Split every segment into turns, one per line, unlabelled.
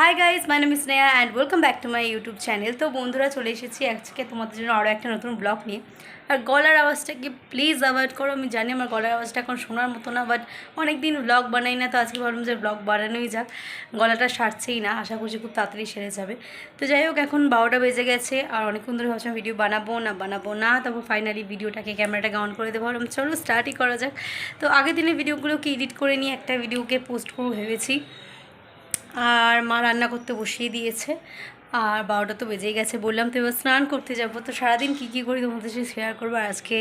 Hi guys, my name is Sneha and welcome back to my YouTube channel. তো বন্ধুরা, চলে এসেছি আজকে তোমাদের জন্য আরও একটা নতুন ব্লগ নিয়ে। আর গলার আওয়াজটাকে প্লিজ অ্যাভয়েড করো। আমি জানি আমার গলার আওয়াজটা এখন শোনার মতো না, বাট অনেক দিন ব্লগ বানাই না, তো আজকে ভাবলাম যে ব্লগ বানানোই যাক। গলাটা সারছেই না, আশা করছি খুব তাড়াতাড়ি সেরে যাবে। তো যাই হোক, এখন 12টা বেজে গেছে আর অনেকক্ষণ ধরে ভাবছিলাম ভিডিও বানাবো না, তারপর ফাইনালি ক্যামেরাটাকে অন করে দেবো। ভাবলাম চলো স্টার্টই করা যাক। তো আগের দিনের ভিডিওগুলোকে এডিট করে নিয়ে একটা ভিডিওকে পোস্ট করবো ভেবেছি। আর মা রান্না করতে বসিয়ে দিয়েছে আর 12টা তো বেজেই গেছে। বললাম তো এবার স্নান করতে যাবো, তো সারাদিন কী করি তোমাদের সাথে শেয়ার করবো। আর আজকে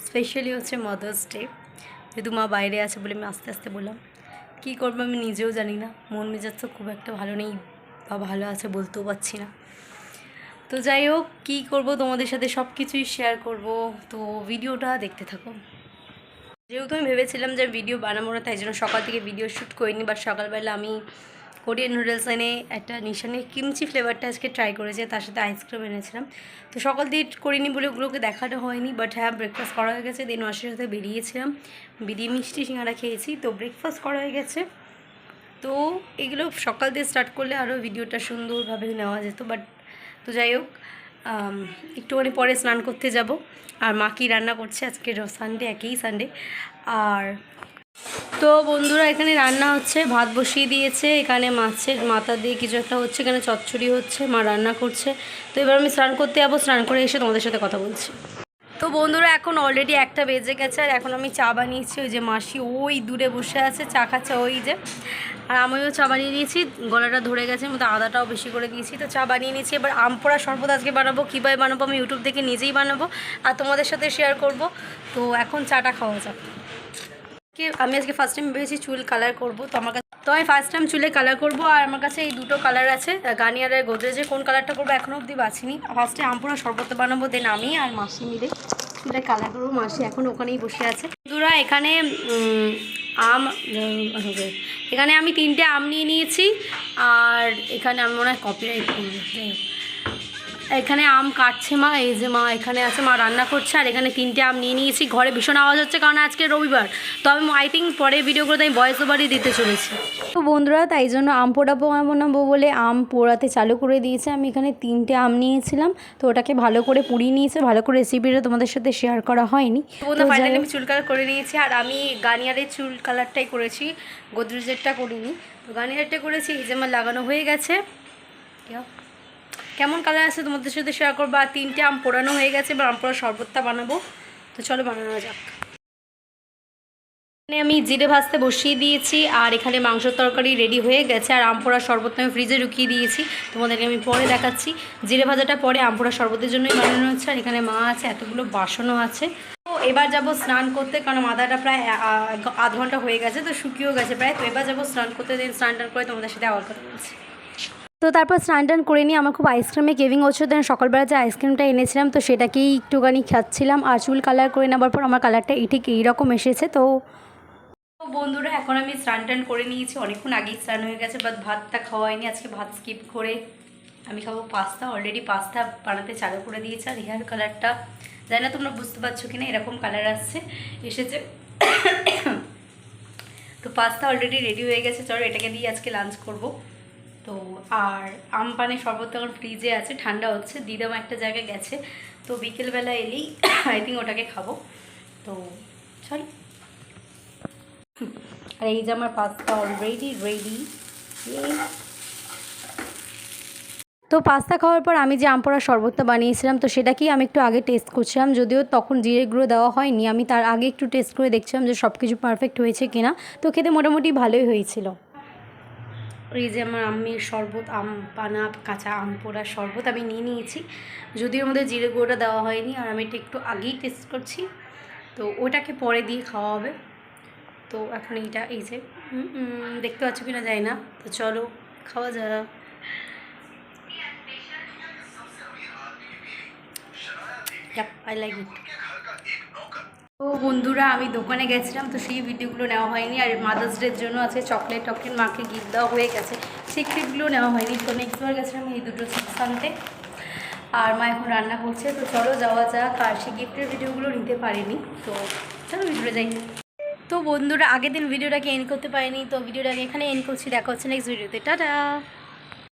স্পেশালি হচ্ছে মাদার্স ডে, যেহেতু মা বাইরে আছে বলে আমি আস্তে আস্তে বললাম। কী করবো আমি নিজেও জানি না, মন মেজাজ তো খুব একটা ভালো নেই বা ভালো আছে বলতেও পারছি না। তো যাই হোক, কী করবো তোমাদের সাথে সব কিছুই শেয়ার করব, তো ভিডিওটা দেখতে থাকো। যেহেতু আমি ভেবেছিলাম যে ভিডিও বানাবো না, তাই জন্য সকাল থেকে ভিডিও শ্যুট করিনি, বাট সকালবেলা আমি কোরিয়ান নুডলস এনে একটা নিশানের কিমচি ফ্লেভারটা আজকে ট্রাই করেছি, তার সাথে আইসক্রিম এনেছিলাম। তো সকাল দিয়ে করিনি বলে ওগুলোকে দেখানো হয়নি, বাট হ্যাঁ ব্রেকফাস্ট করা হয়ে গেছে। দেন মাসের সাথে বেরিয়েছিলাম, বেরিয়ে মিষ্টি সিঙ্গারা খেয়েছি, তো ব্রেকফাস্ট করা হয়ে গেছে। তো এগুলো সকাল দিয়ে স্টার্ট করলে আরও ভিডিওটা সুন্দরভাবে নেওয়া যেত, বাট তো যাই হোক, একটুখানি পরে স্নান করতে যাব। আর মা কি রান্না করছে, আজকে সানডে, একই সানডে। আর তো বন্ধুরা, এখানে রান্না হচ্ছে, ভাত বসিয়ে দিয়েছে, এখানে মাছের মাথা দিয়ে কিছু একটা হচ্ছে, এখানে চচ্চড়ি হচ্ছে, মা রান্না করছে। তো এবার আমি স্নান করতে যাবো, স্নান করে এসে তোমাদের সাথে কথা বলছি। তো বন্ধুরা, এখন অলরেডি 1টা বেজে গেছে আর এখন আমি চা বানিয়েছি। ওই যে মাসি ওই দূরে বসে আছে, চা খাচ্ছে ওই যে। আর আমিও চা বানিয়ে নিয়েছি, গলাটা ধরে গেছে, মতো আদাটাও বেশি করে দিয়েছি, তো চা বানিয়ে নিয়েছি। এবার আম পোড়া শরবত আজকে বানাবো। কীভাবে বানাবো আমি ইউটিউব থেকে নিজেই বানাবো আর তোমাদের সাথে শেয়ার করব। তো এখন চাটা খাওয়া যাক। আমি আজকে ফার্স্ট টাইম ভেবেছি চুল কালার করব, তো আমি ফার্স্ট টাইম চুলে কালার করব। আর আমার কাছে এই দুটো কালার আছে, গার্নিয়ার আর গোদরেজে। কোন কালারটা করবো এখনও অবধি বাছিনি। ফার্স্টে আমপুরা শরবত বানাবো, দেন আমি আর মাসি মিলে চুলে কালার করবো। মাসি এখন ওখানেই বসে আছে। বন্ধুরা, এখানে এখানে আমি 3টে আম নিয়ে নিয়েছি। আর এখানে আমি মনে হয় কপিরাইট করবো। এখানে আম কাটছে মা, এই যে মা এখানে আছে, মা রান্না করছে। আর এখানে 3টে আম নিয়ে নিয়েছি। ঘরে ভীষণ আওয়াজ হচ্ছে কারণ আজকে রবিবার, তো আমি আই থিঙ্ক পরে ভিডিওগুলোতে আমি ভয়েস ওভারই দিতে চলেছি। তো বন্ধুরা, তাই জন্য আম পোড়া বানাবো বলে আম পোড়াতে চালু করে দিয়েছে। আমি এখানে 3টে আম নিয়েছিলাম, তো ওটাকে ভালো করে পুড়িয়ে নিয়েছে। ভালো করে রেসিপিটা তোমাদের সাথে শেয়ার করা হয়নি। তো ফাইনালি আমি চুল কালার করে নিয়েছি। আর আমি গার্নিয়ারের চুল কালারটাই করেছি, গোদরেজেরটা করিনি। তো গার্নিয়ারটা করেছি, এই যে আমার লাগানো হয়ে গেছে। কেমন কালার আছে তোমাদের সাথে শেয়ার করবো। আর 3টে আম পোড়ানো হয়ে গেছে, এবার আম পোড়া শরবতটা বানাবো। তো চলো বানানো যাক। এখানে আমি জিরে ভাজতে বসিয়ে দিয়েছি আর এখানে মাংসের তরকারি রেডি হয়ে গেছে। আর আম পোড়া শরবতটা আমি ফ্রিজে ঢুকিয়ে দিয়েছি, তোমাদেরকে আমি পরে দেখাচ্ছি। জিরে ভাজাটা পরে আম পোড়া শরবতের জন্যই বানানো হচ্ছে। আর এখানে মা আছে, এতগুলো বাসনও আছে। তো এবার যাব স্নান করতে, কারণ মাথাটা প্রায় আধ ঘন্টা হয়ে গেছে, তো শুকিয়েও গেছে প্রায়। তো এবার যাবো স্নান করতে, দিন স্নান টান করে তোমাদের সাথে আবার কথা বলছি। তো তারপর স্নান টান করে নিয়ে আমার খুব আইসক্রিমে কেভিং হচ্ছে। দেন সকালবেলা যে আইসক্রিমটা এনেছিলাম, তো সেটাকেই একটুখানি খাচ্ছিলাম। আর চুল কালার করে নেবার পর আমার কালারটা ঠিক এইরকম এসেছে। তো বন্ধুরা, এখন আমি স্নান টান করে নিয়েছি, অনেকক্ষণ আগেই স্নান হয়ে গেছে, বাট ভাতটা খাওয়া হয়নি। আজকে ভাত স্কিপ করে আমি খাবো পাস্তা। অলরেডি পাস্তা বানাতে চালু করে দিয়েছে। আর হেয়ার কালারটা জানি না তোমরা বুঝতে পারছো কিনা, এরকম কালার এসেছে। তো পাস্তা অলরেডি রেডি হয়ে গেছে, চলো এটাকে দিয়ে আজকে লাঞ্চ করব। তো আর আম পানে শরবত এখন ফ্রিজে আছে, ঠান্ডা হচ্ছে। দিদাম একটা জায়গায় গেছে, তো বিকেলবেলা এলেই আই থিঙ্ক ওটাকে খাবো। তো চল। আর এই যে আমার পাস্তা অলরেডি রেডি। তো পাস্তা খাওয়ার পর আমি যে আম পোড়া শরবতটা বানিয়েছিলাম, তো সেটাকেই আমি একটু আগে টেস্ট করছিলাম। যদিও তখন জিরে গুঁড়ো দেওয়া হয়নি, আমি তার আগে একটু টেস্ট করে দেখছিলাম যে সব কিছু পারফেক্ট হয়েছে কিনা। তো খেতে মোটামুটি ভালোই হয়েছিল। এই যে আমার আমের শরবত, আম পানা কাঁচা আম পোড়া শরবত আমি নিয়ে নিয়েছি। যদিও ওর মধ্যে জিরে গুঁড়োটা দেওয়া হয়নি, আর আমি এটা একটু আগেই টেস্ট করছি, তো ওটাকে পরে দিয়ে খাওয়া হবে। তো এখন এইটা এই যে দেখতে পাচ্ছ কিনা যায় না, তো চলো খাওয়া যাক। I like it. তো বন্ধুরা, আমি দোকানে গেছিলাম, তো সেই ভিডিওগুলো নেওয়া হয়নি। আর মাদার্স ডের জন্য আছে চকলেট মাকে গিফট দেওয়া হয়ে গেছে, সেই ক্লিপগুলো নেওয়া হয়নি। তো নেক্সট বার গেছিলাম এই দুটো চিপস আনতে। আর মা এখন রান্না করছে, তো চলো যাওয়া যাক। আর সেই গিফটের ভিডিওগুলো নিতে পারিনি, তো চলো ভিডিওটা যাই। তো বন্ধুরা, আগের দিন ভিডিওটাকে এন্ড করতে পারিনি, তো ভিডিওটাকে এখানে এন্ড করছি। দেখা হচ্ছে নেক্সট ভিডিওতে, টাটা।